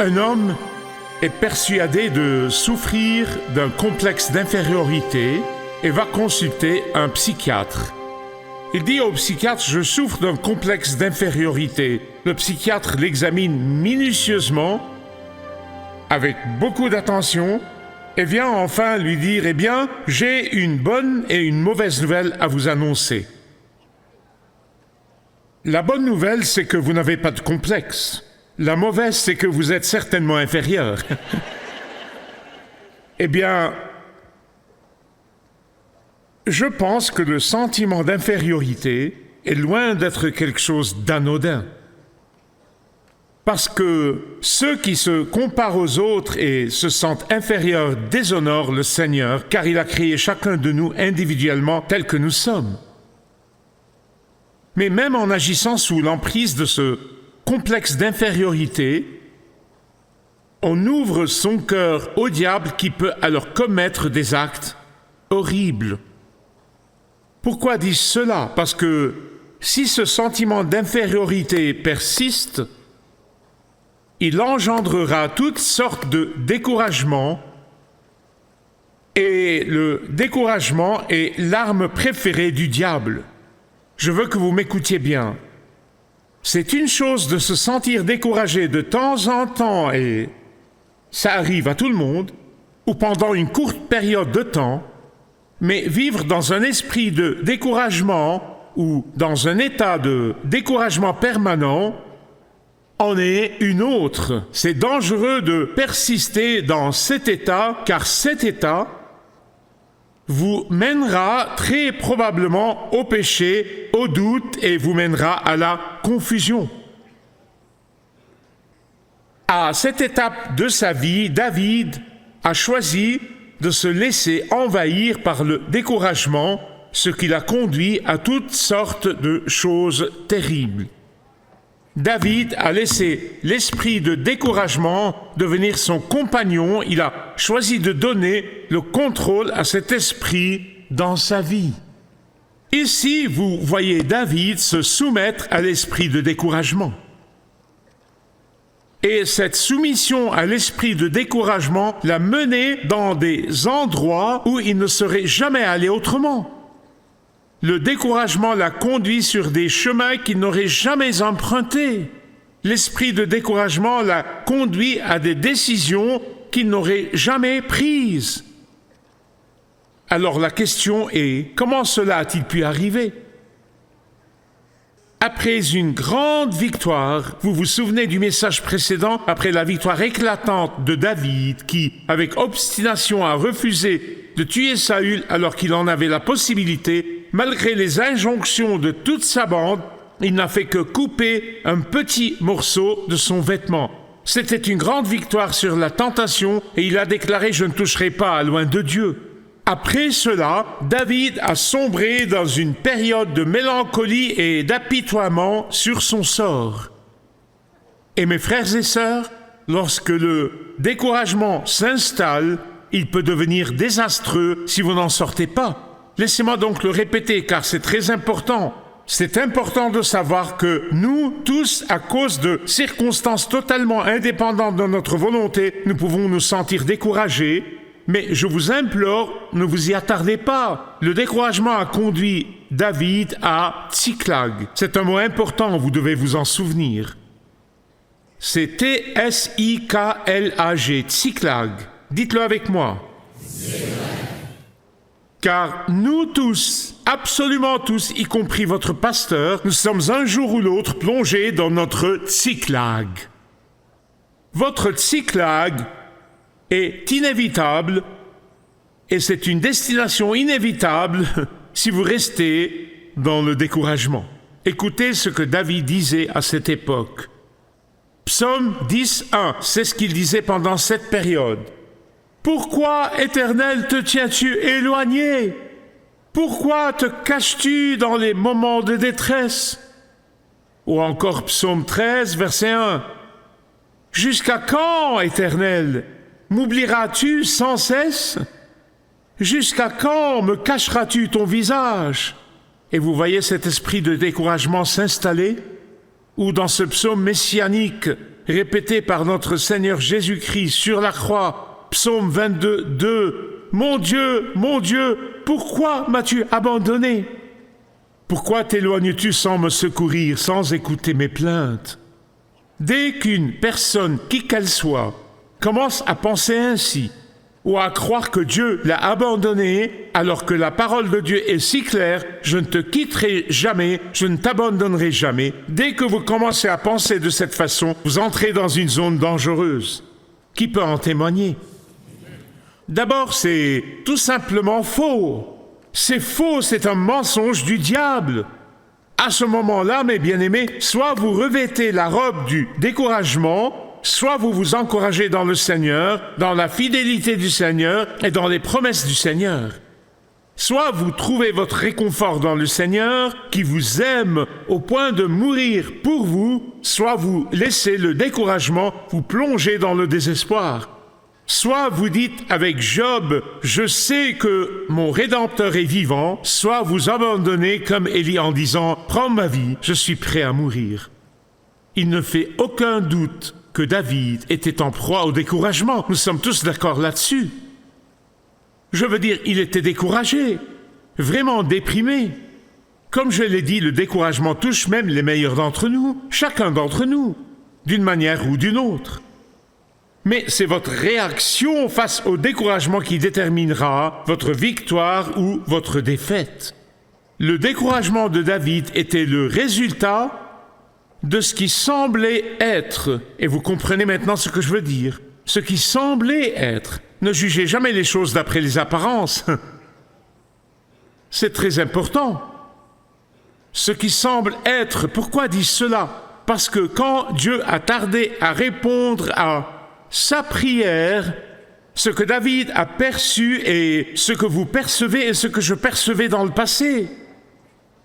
Un homme est persuadé de souffrir d'un complexe d'infériorité et va consulter un psychiatre. Il dit au psychiatre « Je souffre d'un complexe d'infériorité ». Le psychiatre l'examine minutieusement, avec beaucoup d'attention, et vient enfin lui dire « Eh bien, j'ai une bonne et une mauvaise nouvelle à vous annoncer. La bonne nouvelle, c'est que vous n'avez pas de complexe. La mauvaise, c'est que vous êtes certainement inférieur. » Eh bien, je pense que le sentiment d'infériorité est loin d'être quelque chose d'anodin. Parce que ceux qui se comparent aux autres et se sentent inférieurs déshonorent le Seigneur, car il a créé chacun de nous individuellement tel que nous sommes. Mais même en agissant sous l'emprise de ce complexe d'infériorité, on ouvre son cœur au diable qui peut alors commettre des actes horribles. Pourquoi dis-je cela? Parce que si ce sentiment d'infériorité persiste, il engendrera toutes sortes de découragement, et le découragement est l'arme préférée du diable. Je veux que vous m'écoutiez bien. C'est une chose de se sentir découragé de temps en temps, et ça arrive à tout le monde, ou pendant une courte période de temps, mais vivre dans un esprit de découragement ou dans un état de découragement permanent en est une autre. C'est dangereux de persister dans cet état, car cet état vous mènera très probablement au péché, au doute, et vous mènera à la confusion. À cette étape de sa vie, David a choisi de se laisser envahir par le découragement, ce qui l'a conduit à toutes sortes de choses terribles. David a laissé l'esprit de découragement devenir son compagnon. Il a choisi de donner le contrôle à cet esprit dans sa vie. Ici, vous voyez David se soumettre à l'esprit de découragement. Et cette soumission à l'esprit de découragement l'a mené dans des endroits où il ne serait jamais allé autrement. Le découragement l'a conduit sur des chemins qu'il n'aurait jamais empruntés. L'esprit de découragement l'a conduit à des décisions qu'il n'aurait jamais prises. Alors la question est, comment cela a-t-il pu arriver? Après une grande victoire, vous vous souvenez du message précédent, après la victoire éclatante de David, qui, avec obstination, a refusé de tuer Saül alors qu'il en avait la possibilité, malgré les injonctions de toute sa bande, il n'a fait que couper un petit morceau de son vêtement. C'était une grande victoire sur la tentation et il a déclaré « Je ne toucherai pas loin de Dieu ». Après cela, David a sombré dans une période de mélancolie et d'apitoiement sur son sort. Et mes frères et sœurs, lorsque le découragement s'installe, il peut devenir désastreux si vous n'en sortez pas. Laissez-moi donc le répéter car c'est très important. C'est important de savoir que nous, tous, à cause de circonstances totalement indépendantes de notre volonté, nous pouvons nous sentir découragés. Mais je vous implore, ne vous y attardez pas. Le découragement a conduit David à Tsiklag. C'est un mot important, vous devez vous en souvenir. C'est T-S-I-K-L-A-G, Tsiklag. Dites-le avec moi. Car nous tous, absolument tous, y compris votre pasteur, nous sommes un jour ou l'autre plongés dans notre Tsiklag. Votre Tsiklag est inévitable et c'est une destination inévitable si vous restez dans le découragement. Écoutez ce que David disait à cette époque. Psaume 10:1, c'est ce qu'il disait pendant cette période. « Pourquoi, Éternel, te tiens-tu éloigné? Pourquoi te caches-tu dans les moments de détresse ?» Ou encore Psaume 13, verset 1. « Jusqu'à quand, Éternel, m'oublieras-tu sans cesse? Jusqu'à quand me cacheras-tu ton visage ?» Et vous voyez cet esprit de découragement s'installer? Ou dans ce psaume messianique répété par notre Seigneur Jésus-Christ sur la croix, psaume 22, 2, « Mon Dieu, pourquoi m'as-tu abandonné? Pourquoi t'éloignes-tu sans me secourir, sans écouter mes plaintes ?» Dès qu'une personne, qui qu'elle soit, commence à penser ainsi, ou à croire que Dieu l'a abandonné, alors que la parole de Dieu est si claire, je ne te quitterai jamais, je ne t'abandonnerai jamais. Dès que vous commencez à penser de cette façon, vous entrez dans une zone dangereuse. Qui peut en témoigner? D'abord, c'est tout simplement faux. C'est faux, c'est un mensonge du diable. À ce moment-là, mes bien-aimés, soit vous revêtez la robe du découragement, soit vous vous encouragez dans le Seigneur, dans la fidélité du Seigneur et dans les promesses du Seigneur. Soit vous trouvez votre réconfort dans le Seigneur, qui vous aime au point de mourir pour vous, soit vous laissez le découragement vous plonger dans le désespoir. Soit vous dites avec Job, « Je sais que mon Rédempteur est vivant », soit vous abandonnez comme Élie en disant, « Prends ma vie, je suis prêt à mourir ». Il ne fait aucun doute que David était en proie au découragement. Nous sommes tous d'accord là-dessus. Je veux dire, il était découragé, vraiment déprimé. Comme je l'ai dit, le découragement touche même les meilleurs d'entre nous, chacun d'entre nous, d'une manière ou d'une autre. Mais c'est votre réaction face au découragement qui déterminera votre victoire ou votre défaite. Le découragement de David était le résultat de ce qui semblait être, et vous comprenez maintenant ce que je veux dire, ce qui semblait être. Ne jugez jamais les choses d'après les apparences. C'est très important. Ce qui semble être, pourquoi dis-je cela? Parce que quand Dieu a tardé à répondre à sa prière, ce que David a perçu et ce que vous percevez et ce que je percevais dans le passé,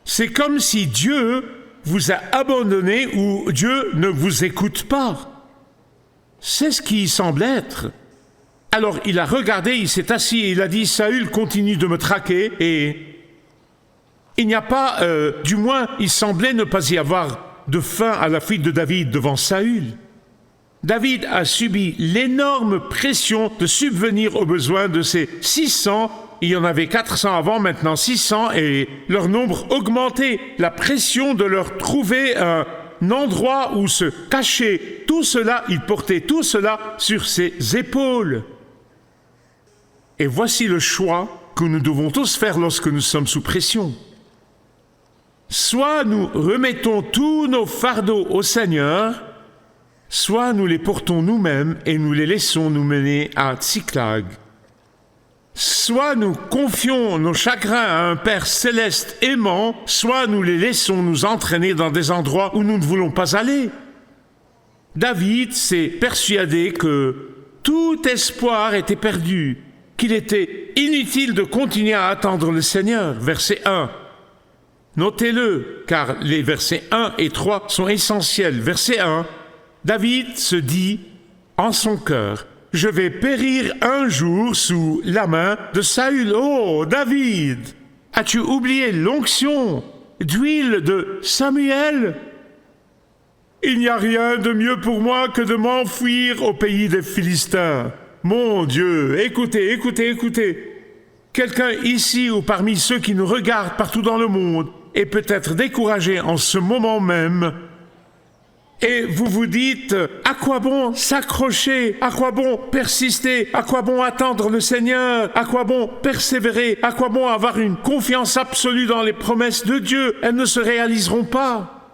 c'est comme si Dieu vous a abandonné ou Dieu ne vous écoute pas. C'est ce qui semble être. Alors il a regardé, il s'est assis et il a dit « Saül continue de me traquer » et il n'y a pas, du moins il semblait ne pas y avoir de fin à la fuite de David devant Saül. David a subi l'énorme pression de subvenir aux besoins de ses 600. Il y en avait 400 avant, maintenant 600, et leur nombre augmentait. La pression de leur trouver un endroit où se cacher, tout cela, il portait tout cela sur ses épaules. Et voici le choix que nous devons tous faire lorsque nous sommes sous pression. Soit nous remettons tous nos fardeaux au Seigneur, soit nous les portons nous-mêmes et nous les laissons nous mener à Tsiklag. Soit nous confions nos chagrins à un Père céleste aimant, soit nous les laissons nous entraîner dans des endroits où nous ne voulons pas aller. David s'est persuadé que tout espoir était perdu, qu'il était inutile de continuer à attendre le Seigneur. Verset 1. Notez-le, car les versets 1 et 3 sont essentiels. Verset 1. David se dit en son cœur, « Je vais périr un jour sous la main de Saül. » Oh, David, as-tu oublié l'onction d'huile de Samuel? Il n'y a rien de mieux pour moi que de m'enfuir au pays des Philistins. Mon Dieu, écoutez, écoutez, écoutez. Quelqu'un ici ou parmi ceux qui nous regardent partout dans le monde est peut-être découragé en ce moment même. Et vous vous dites, à quoi bon s'accrocher? À quoi bon persister? À quoi bon attendre le Seigneur? À quoi bon persévérer? À quoi bon avoir une confiance absolue dans les promesses de Dieu? Elles ne se réaliseront pas.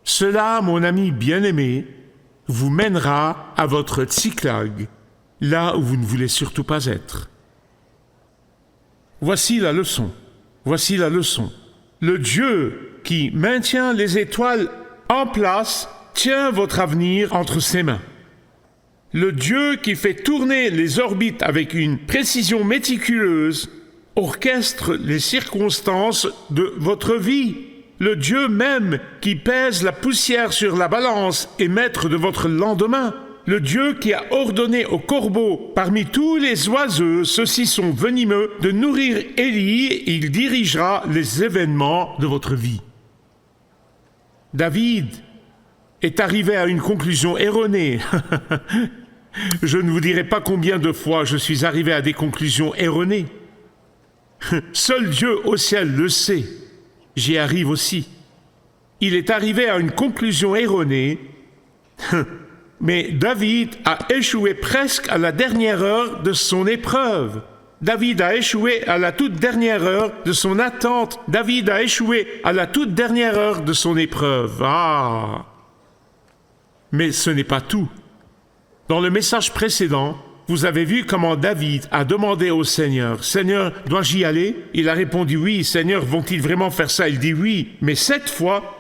Cela, mon ami bien-aimé, vous mènera à votre Tsiklag, là où vous ne voulez surtout pas être. Voici la leçon. Voici la leçon. Le Dieu qui maintient les étoiles en place tient votre avenir entre ses mains. Le Dieu qui fait tourner les orbites avec une précision méticuleuse orchestre les circonstances de votre vie. Le Dieu même qui pèse la poussière sur la balance est maître de votre lendemain. Le Dieu qui a ordonné aux corbeaux, parmi tous les oiseaux, ceux-ci sont venimeux, de nourrir Élie, il dirigera les événements de votre vie. David est arrivé à une conclusion erronée. Je ne vous dirai pas combien de fois je suis arrivé à des conclusions erronées. Seul Dieu au ciel le sait. J'y arrive aussi. Il est arrivé à une conclusion erronée, mais David a échoué presque à la dernière heure de son épreuve. David a échoué à la toute dernière heure de son attente. David a échoué à la toute dernière heure de son épreuve. Ah! Mais ce n'est pas tout. Dans le message précédent, vous avez vu comment David a demandé au Seigneur, « Seigneur, dois-je y aller ?» Il a répondu « Oui. »« Seigneur, vont-ils vraiment faire ça ?» Il dit « Oui. » Mais cette fois,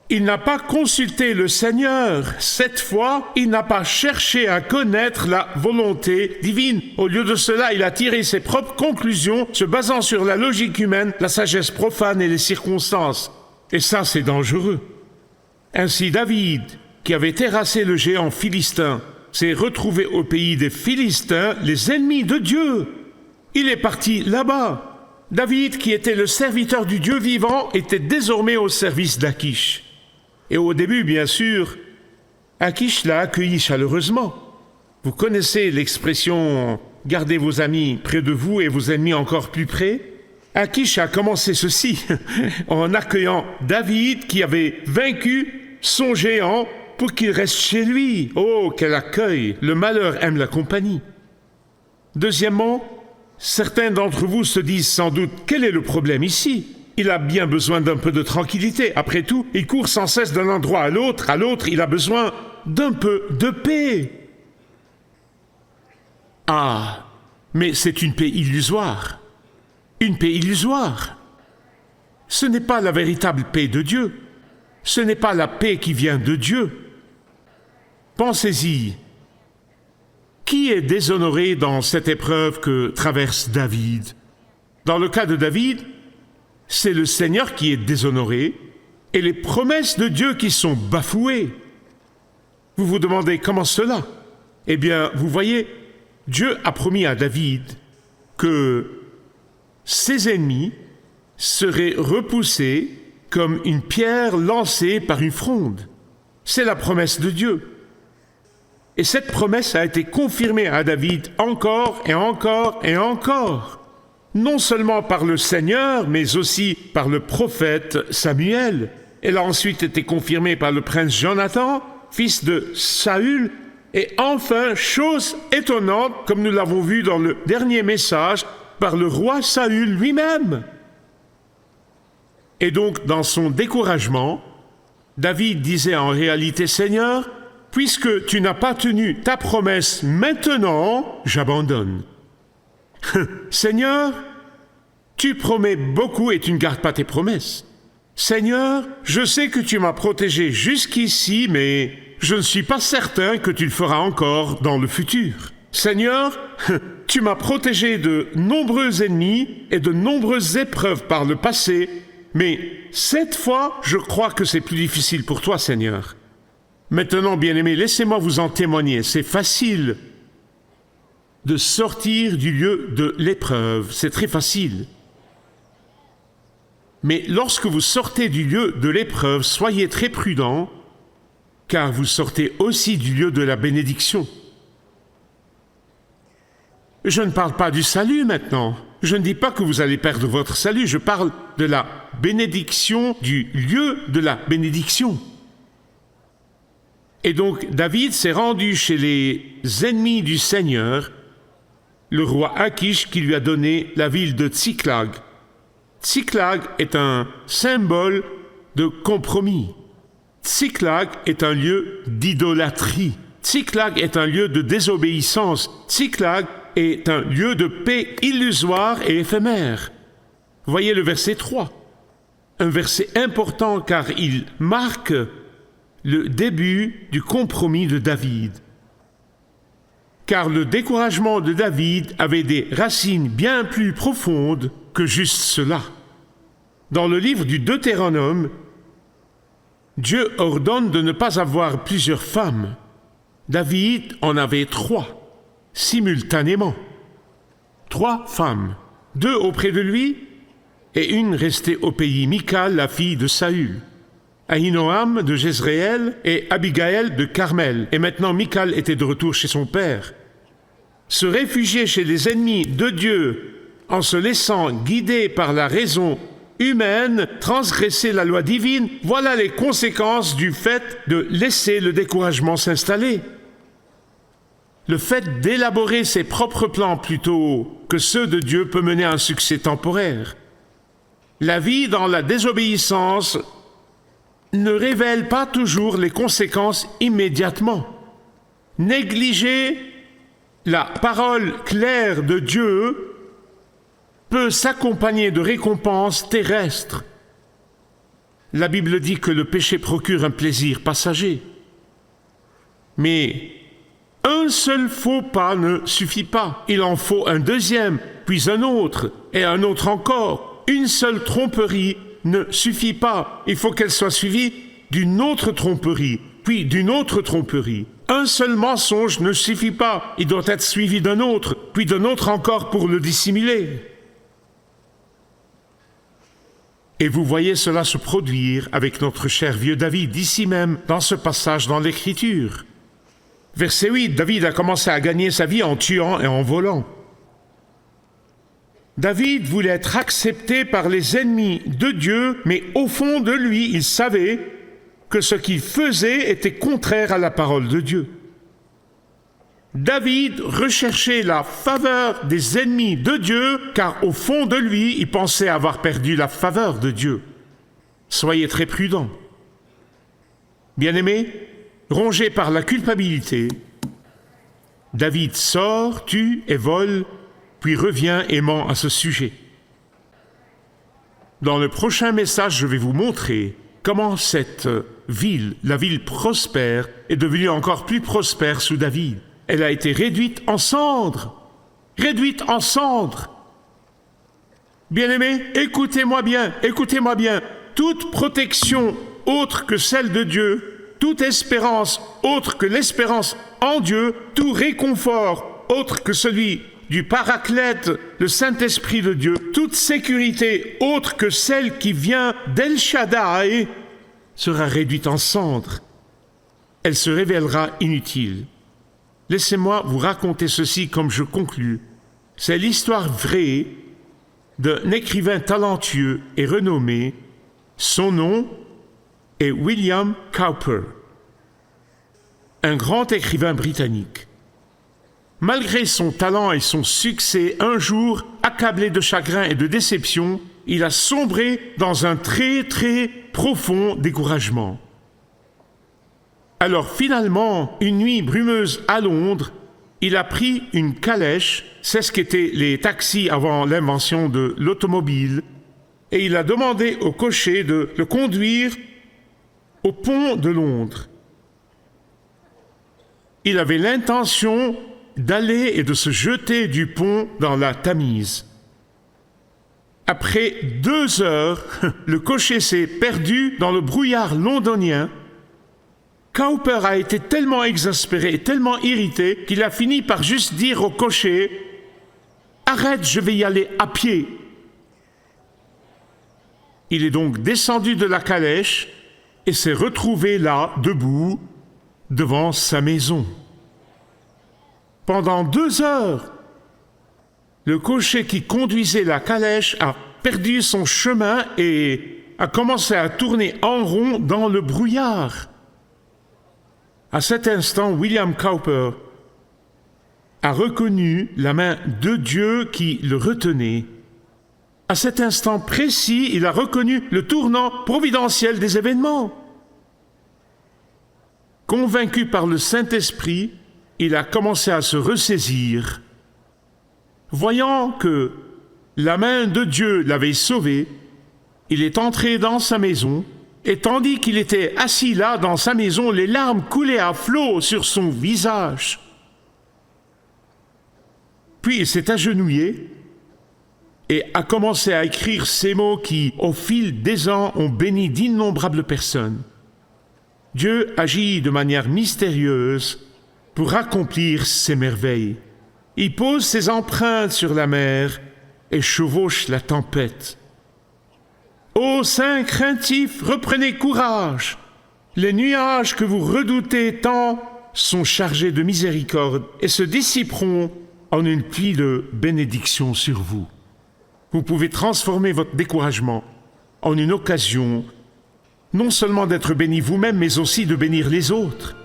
il n'a pas consulté le Seigneur. Cette fois, il n'a pas cherché à connaître la volonté divine. Au lieu de cela, il a tiré ses propres conclusions, se basant sur la logique humaine, la sagesse profane et les circonstances. Et ça, c'est dangereux. Ainsi, David, qui avait terrassé le géant philistin, s'est retrouvé au pays des Philistins, les ennemis de Dieu. Il est parti là-bas. David, qui était le serviteur du Dieu vivant, était désormais au service d'Achish. Et au début, bien sûr, Achish l'a accueilli chaleureusement. Vous connaissez l'expression « gardez vos amis près de vous et vos ennemis encore plus près ». Achish a commencé ceci en accueillant David qui avait vaincu son géant pour qu'il reste chez lui. Oh, quel accueil! Le malheur aime la compagnie. Deuxièmement, certains d'entre vous se disent sans doute « quel est le problème ici ?» Il a bien besoin d'un peu de tranquillité. Après tout, il court sans cesse d'un endroit à l'autre, il a besoin d'un peu de paix. Ah, mais c'est une paix illusoire. Une paix illusoire. Ce n'est pas la véritable paix de Dieu. Ce n'est pas la paix qui vient de Dieu. Pensez-y. Qui est déshonoré dans cette épreuve que traverse David? Dans le cas de David, c'est le Seigneur qui est déshonoré et les promesses de Dieu qui sont bafouées. Vous vous demandez comment cela? Eh bien, vous voyez, Dieu a promis à David que ses ennemis seraient repoussés comme une pierre lancée par une fronde. C'est la promesse de Dieu. Et cette promesse a été confirmée à David encore et encore et encore. Non seulement par le Seigneur, mais aussi par le prophète Samuel. Elle a ensuite été confirmée par le prince Jonathan, fils de Saül, et enfin, chose étonnante, comme nous l'avons vu dans le dernier message, par le roi Saül lui-même. Et donc, dans son découragement, David disait en réalité, « Seigneur, puisque tu n'as pas tenu ta promesse maintenant, j'abandonne. » Seigneur, tu promets beaucoup et tu ne gardes pas tes promesses. Seigneur, je sais que tu m'as protégé jusqu'ici, mais je ne suis pas certain que tu le feras encore dans le futur. Seigneur, tu m'as protégé de nombreux ennemis et de nombreuses épreuves par le passé, mais cette fois, je crois que c'est plus difficile pour toi, Seigneur. Maintenant, bien-aimés, laissez-moi vous en témoigner. C'est facile de sortir du lieu de l'épreuve. C'est très facile. Mais lorsque vous sortez du lieu de l'épreuve, soyez très prudents, car vous sortez aussi du lieu de la bénédiction. Je ne parle pas du salut maintenant. Je ne dis pas que vous allez perdre votre salut. Je parle de la bénédiction, du lieu de la bénédiction. Et donc, David s'est rendu chez les ennemis du Seigneur, le roi Achish qui lui a donné la ville de Tsiklag. Tsiklag est un symbole de compromis. Tsiklag est un lieu d'idolâtrie. Tsiklag est un lieu de désobéissance. Tsiklag est un lieu de paix illusoire et éphémère. Voyez le verset 3. un verset important car il marque le début du compromis de David. Car le découragement de David avait des racines bien plus profondes que juste cela. Dans le livre du Deutéronome, Dieu ordonne de ne pas avoir plusieurs femmes. David en avait 3, simultanément. 3 femmes, 2 auprès de lui et une restée au pays, Michal, la fille de Saül. Ahinoam de Jezréel et Abigaël de Carmel. Et maintenant Michal était de retour chez son père. Se réfugier chez les ennemis de Dieu en se laissant guider par la raison humaine, transgresser la loi divine, voilà les conséquences du fait de laisser le découragement s'installer. Le fait d'élaborer ses propres plans plutôt que ceux de Dieu peut mener à un succès temporaire. La vie dans la désobéissance ne révèle pas toujours les conséquences immédiatement. Négliger la parole claire de Dieu peut s'accompagner de récompenses terrestres. La Bible dit que le péché procure un plaisir passager. Mais un seul faux pas ne suffit pas. Il en faut un deuxième, puis un autre, et un autre encore. Une seule tromperie ne suffit pas. Il faut qu'elle soit suivie d'une autre tromperie, puis d'une autre tromperie. Un seul mensonge ne suffit pas. Il doit être suivi d'un autre, puis d'un autre encore pour le dissimuler. Et vous voyez cela se produire avec notre cher vieux David, ici même, dans ce passage dans l'Écriture. Verset 8, David a commencé à gagner sa vie en tuant et en volant. David voulait être accepté par les ennemis de Dieu, mais au fond de lui, il savait que ce qu'il faisait était contraire à la parole de Dieu. David recherchait la faveur des ennemis de Dieu, car au fond de lui, il pensait avoir perdu la faveur de Dieu. Soyez très prudents. Bien-aimés, rongé par la culpabilité, David sort, tue et vole, puis revient et ment à ce sujet. Dans le prochain message, je vais vous montrer comment cette ville, la ville prospère, est devenue encore plus prospère sous David. Elle a été réduite en cendres. Réduite en cendres. Bien-aimés, écoutez-moi bien, écoutez-moi bien. Toute protection autre que celle de Dieu, toute espérance autre que l'espérance en Dieu, tout réconfort autre que celui du Paraclète, le Saint-Esprit de Dieu, toute sécurité autre que celle qui vient d'El Shaddai sera réduite en cendres. Elle se révélera inutile. Laissez-moi vous raconter ceci comme je conclus. C'est l'histoire vraie d'un écrivain talentueux et renommé. Son nom est William Cowper, un grand écrivain britannique. Malgré son talent et son succès, un jour, accablé de chagrin et de déception, il a sombré dans un très très profond découragement. Alors finalement, une nuit brumeuse à Londres, il a pris une calèche, c'est ce qu'étaient les taxis avant l'invention de l'automobile, et il a demandé au cocher de le conduire au pont de Londres. Il avait l'intention d'aller et de se jeter du pont dans la Tamise. Après 2 heures, le cocher s'est perdu dans le brouillard londonien. Cowper a été tellement exaspéré et tellement irrité qu'il a fini par juste dire au cocher « Arrête, je vais y aller à pied ». Il est donc descendu de la calèche et s'est retrouvé là, debout, devant sa maison. Pendant 2 heures, le cocher qui conduisait la calèche a perdu son chemin et a commencé à tourner en rond dans le brouillard. À cet instant, William Cowper a reconnu la main de Dieu qui le retenait. À cet instant précis, il a reconnu le tournant providentiel des événements. Convaincu par le Saint-Esprit, il a commencé à se ressaisir. Voyant que la main de Dieu l'avait sauvé, Il est entré dans sa maison, et tandis qu'il était assis là dans sa maison, les larmes coulaient à flots sur son visage. Puis il s'est agenouillé et a commencé à écrire ces mots qui, au fil des ans, ont béni d'innombrables personnes. Dieu agit de manière mystérieuse pour accomplir ses merveilles. Il pose ses empreintes sur la mer et chevauche la tempête. Ô saints craintifs, reprenez courage. Les nuages que vous redoutez tant sont chargés de miséricorde et se dissiperont en une pluie de bénédiction sur vous. Vous pouvez transformer votre découragement en une occasion non seulement d'être béni vous-même, mais aussi de bénir les autres.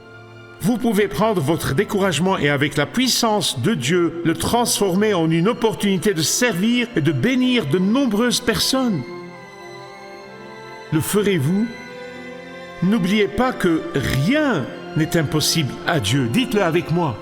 Vous pouvez prendre votre découragement et avec la puissance de Dieu, le transformer en une opportunité de servir et de bénir de nombreuses personnes. Le ferez-vous? N'oubliez pas que rien n'est impossible à Dieu. Dites-le avec moi.